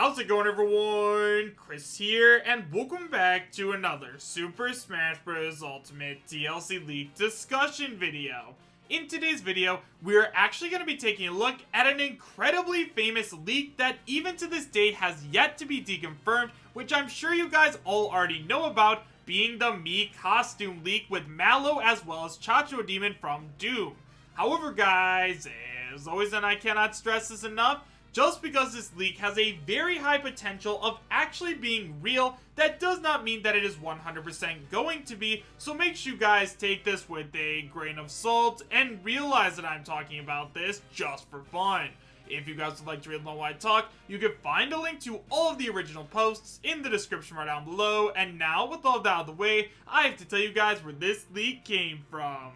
How's it going, everyone? Chris here, and welcome back to another Super Smash Bros. Ultimate DLC leak discussion video. In today's video, we're actually going to be taking a look at an incredibly famous leak that even to this day has yet to be deconfirmed, which I'm sure you guys all already know about, being the Mii costume leak with Mallow as well as Chacho Demon from Doom. However, guys, as always, and I cannot stress this enough, just because this leak has a very high potential of actually being real, that does not mean that it is 100% going to be, so make sure you guys take this with a grain of salt and realize that I'm talking about this just for fun. If you guys would like to read along while I talk, you can find a link to all of the original posts in the description right down below, and now with all that out of the way, I have to tell you guys where this leak came from.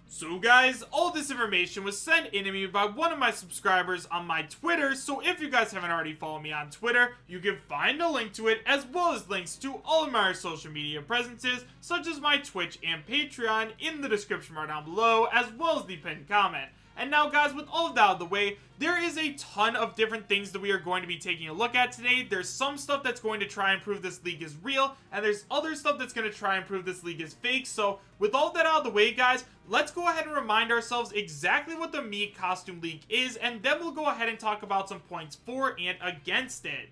So guys, all this information was sent in to me by one of my subscribers on my Twitter, so if you guys haven't already followed me on Twitter, you can find a link to it as well as links to all of my social media presences, such as my Twitch and Patreon in the description right down below, as well as the pinned comment. And now guys, with all of that out of the way, there is a ton of different things that we are going to be taking a look at today. There's some stuff that's going to try and prove this leak is real, and there's other stuff that's going to try and prove this leak is fake. So with all that out of the way, guys, let's go ahead and remind ourselves exactly what the Mii costume leak is, and then we'll go ahead and talk about some points for and against it.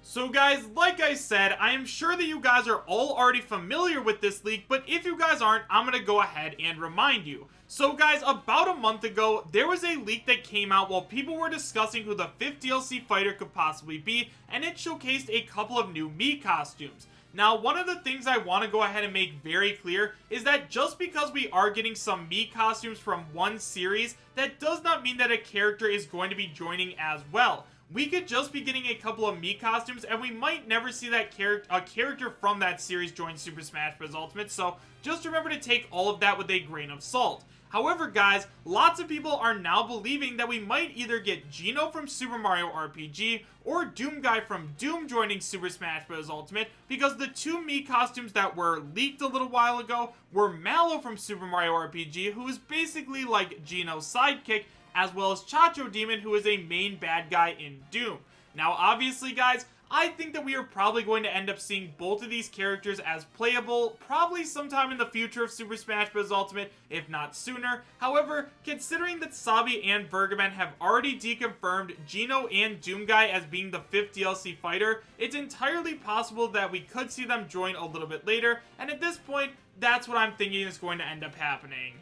So guys, like I said, I am sure that you guys are all already familiar with this leak, but if you guys aren't, I'm going to go ahead and remind you. So guys, about a month ago, there was a leak that came out while people were discussing who the 5th DLC fighter could possibly be, and it showcased a couple of new Mii costumes. Now, one of the things I want to go ahead and make very clear is that just because we are getting some Mii costumes from one series, that does not mean that a character is going to be joining as well. We could just be getting a couple of Mii costumes, and we might never see that character from that series join Super Smash Bros. Ultimate, so just remember to take all of that with a grain of salt. However, guys, lots of people are now believing that we might either get Geno from Super Mario RPG or Doom Guy from Doom joining Super Smash Bros. Ultimate, because the two Mii costumes that were leaked a little while ago were Mallow from Super Mario RPG, who is basically like Geno's sidekick, as well as Chacho Demon, who is a main bad guy in Doom. Now, obviously, guys, I think that we are probably going to end up seeing both of these characters as playable, probably sometime in the future of Super Smash Bros. Ultimate, if not sooner. However, considering that Sabi and Vergaman have already deconfirmed Geno and Doom Guy as being the 5th DLC fighter, it's entirely possible that we could see them join a little bit later, and at this point, that's what I'm thinking is going to end up happening.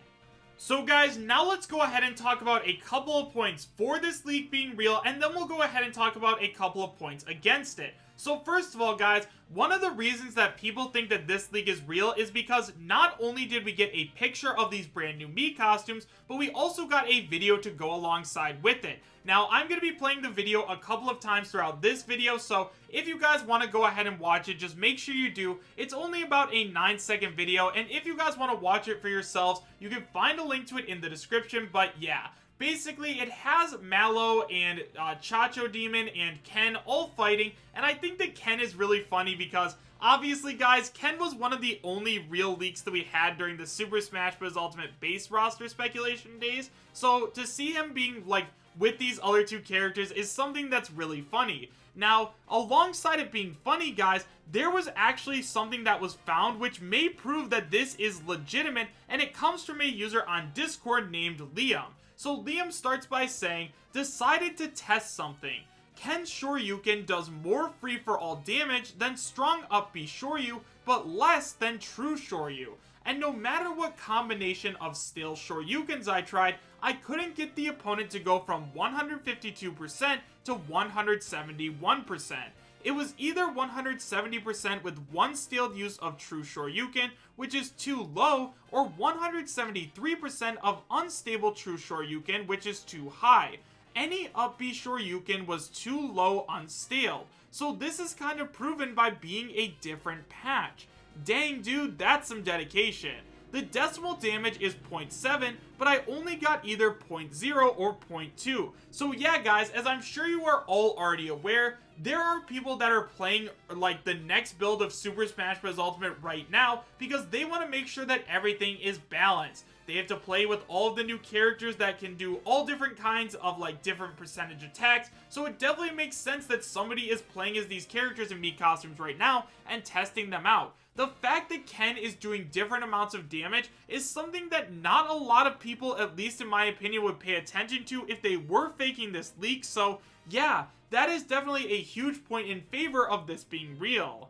So guys, now let's go ahead and talk about a couple of points for this leak being real, and then we'll go ahead and talk about a couple of points against it. So first of all, guys, one of the reasons that people think that this leak is real is because not only did we get a picture of these brand new Mii costumes, but we also got a video to go alongside with it. Now, I'm going to be playing the video a couple of times throughout this video, so if you guys want to go ahead and watch it, just make sure you do. It's only about a 9-second video, and if you guys want to watch it for yourselves, you can find a link to it in the description, but yeah. Basically, it has Mallow and Chacho Demon and Ken all fighting, and I think that Ken is really funny because, obviously, guys, Ken was one of the only real leaks that we had during the Super Smash Bros. Ultimate base roster speculation days, so to see him being, like, with these other two characters is something that's really funny. Now, alongside it being funny, guys, there was actually something that was found which may prove that this is legitimate, and it comes from a user on Discord named Liam. So Liam starts by saying, decided to test something. Ken's Shoryuken does more free-for-all damage than strong up B Shoryu, but less than true Shoryu. And no matter what combination of stale Shoryukens I tried, I couldn't get the opponent to go from 152% to 171%. It was either 170% with one staled use of true Shoryuken, which is too low, or 173% of unstable true Shoryuken, which is too high. Any up B Shoryuken was too low unstale, so this is kind of proven by being a different patch. Dang dude, that's some dedication. the decimal damage is 0.7, but I only got either 0.0 or 0.2. So yeah guys, as I'm sure you are all already aware, there are people that are playing like the next build of Super Smash Bros. Ultimate right now because they want to make sure that everything is balanced. They have to play with all of the new characters that can do all different kinds of like different percentage attacks, so it definitely makes sense that somebody is playing as these characters in Mii costumes right now and testing them out. The fact that Ken is doing different amounts of damage is something that not a lot of people, at least in my opinion, would pay attention to if they were faking this leak, so yeah, that is definitely a huge point in favor of this being real.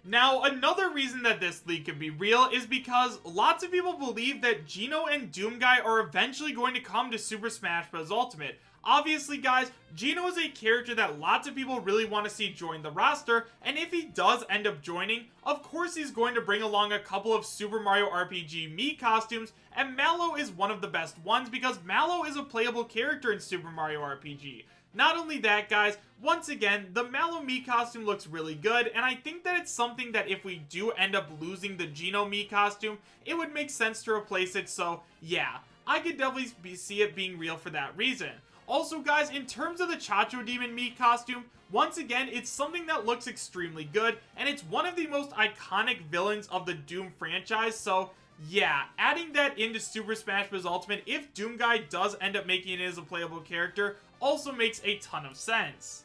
Now, another reason that this leak could be real is because lots of people believe that Geno and Doomguy are eventually going to come to Super Smash Bros. Ultimate. Obviously, guys, Geno is a character that lots of people really want to see join the roster, and if he does end up joining, of course he's going to bring along a couple of Super Mario RPG Mii costumes, and Mallow is one of the best ones because Mallow is a playable character in Super Mario RPG. Not only that, guys, once again, the Mallow Mii costume looks really good, and I think that it's something that if we do end up losing the Geno Mii costume, it would make sense to replace it, so yeah, I could definitely see it being real for that reason. Also, guys, in terms of the Chacho Demon Mii costume, once again, it's something that looks extremely good, and it's one of the most iconic villains of the Doom franchise, so yeah, adding that into Super Smash Bros. Ultimate, if Doomguy does end up making it as a playable character, also makes a ton of sense.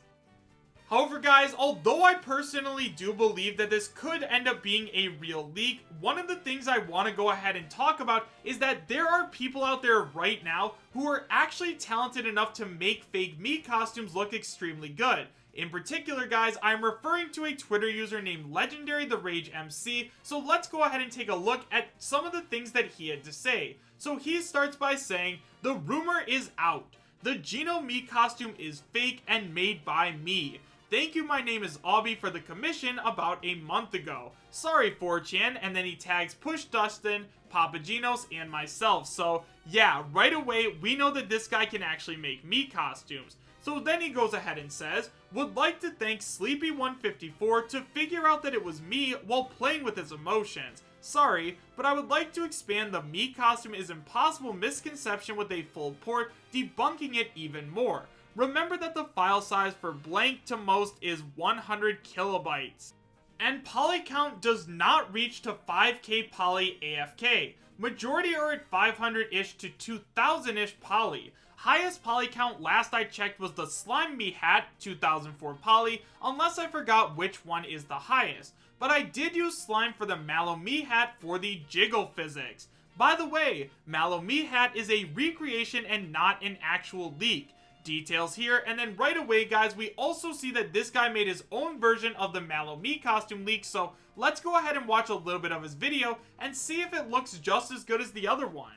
However guys, although I personally do believe that this could end up being a real leak, one of the things I want to go ahead and talk about is that there are people out there right now who are actually talented enough to make fake Mii costumes look extremely good. In particular, guys, I'm referring to a Twitter user named Legendary the Rage MC, so let's go ahead and take a look at some of the things that he had to say. So he starts by saying, "The rumor is out. The Geno Mii costume is fake and made by me. Thank you, my name is Obby for the commission about a month ago. Sorry 4chan," and then he tags Push Dustin, Papa Genos, and myself. So yeah, right away, we know that this guy can actually make Mii costumes. So then he goes ahead and says, "Would like to thank Sleepy154 to figure out that it was me while playing with his emotions. Sorry, but I would like to expand the Mii costume is impossible misconception with a full port, debunking it even more. Remember that the file size for blank to most is 100 kilobytes. And poly count does not reach to 5k poly AFK. Majority are at 500-ish to 2000-ish poly. Highest poly count last I checked was the Slime Me Hat 2004 poly, unless I forgot which one is the highest. But I did use slime for the Mallow Mii Hat for the jiggle physics. By the way, Mallow Mii Hat is a recreation and not an actual leak. Details here, and then right away guys, we also see that this guy made his own version of the Mallow Mii costume leak, so let's go ahead and watch a little bit of his video and see if it looks just as good as the other one.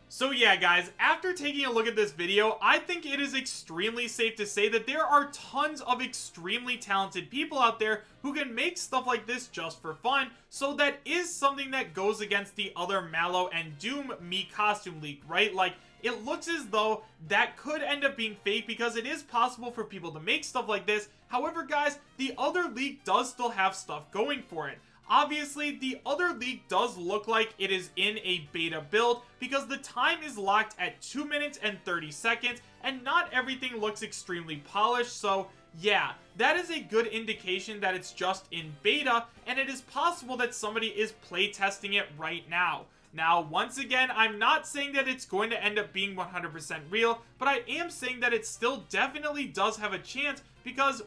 So yeah guys, after taking a look at this video, I think it is extremely safe to say that there are tons of extremely talented people out there who can make stuff like this just for fun, so that is something that goes against the other Mallow and Doom Mii costume leak, right? Like, it looks as though that could end up being fake because it is possible for people to make stuff like this. However guys, the other leak does still have stuff going for it. Obviously, the other leak does look like it is in a beta build because the time is locked at 2 minutes and 30 seconds and not everything looks extremely polished, so yeah, that is a good indication that it's just in beta and it is possible that somebody is playtesting it right now. Now, once again, I'm not saying that it's going to end up being 100% real, but I am saying that it still definitely does have a chance because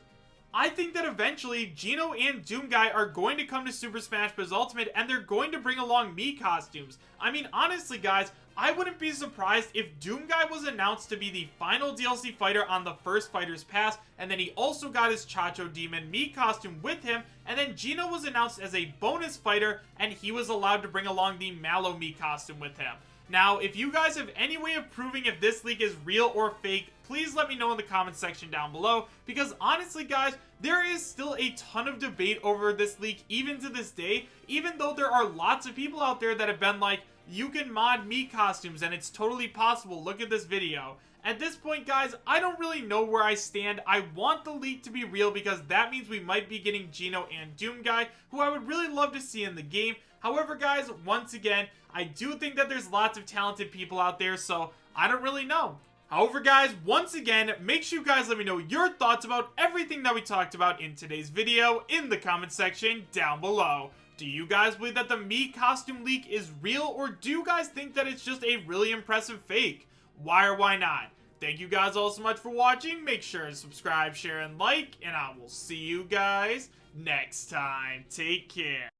I think that eventually Geno and Doomguy are going to come to Super Smash Bros. Ultimate and they're going to bring along Mii costumes. I mean, honestly guys, I wouldn't be surprised if Doomguy was announced to be the final DLC fighter on the first Fighter's Pass, and then he also got his Chacho Demon Mii costume with him, and then Geno was announced as a bonus fighter, and he was allowed to bring along the Mallow Mii costume with him. Now, if you guys have any way of proving if this leak is real or fake, please let me know in the comment section down below, because honestly guys, there is still a ton of debate over this leak even to this day, even though there are lots of people out there that have been like, you can mod Mii costumes, and it's totally possible. Look at this video. At this point, guys, I don't really know where I stand. I want the leak to be real because that means we might be getting Geno and Doom guy, who I would really love to see in the game. However, guys, once again, I do think that there's lots of talented people out there, so I don't really know. However, guys, once again, make sure you guys let me know your thoughts about everything that we talked about in today's video in the comment section down below. Do you guys believe that the Mii costume leak is real, or do you guys think that it's just a really impressive fake? Why or why not? Thank you guys all so much for watching. Make sure to subscribe, share, and like, and I will see you guys next time. Take care.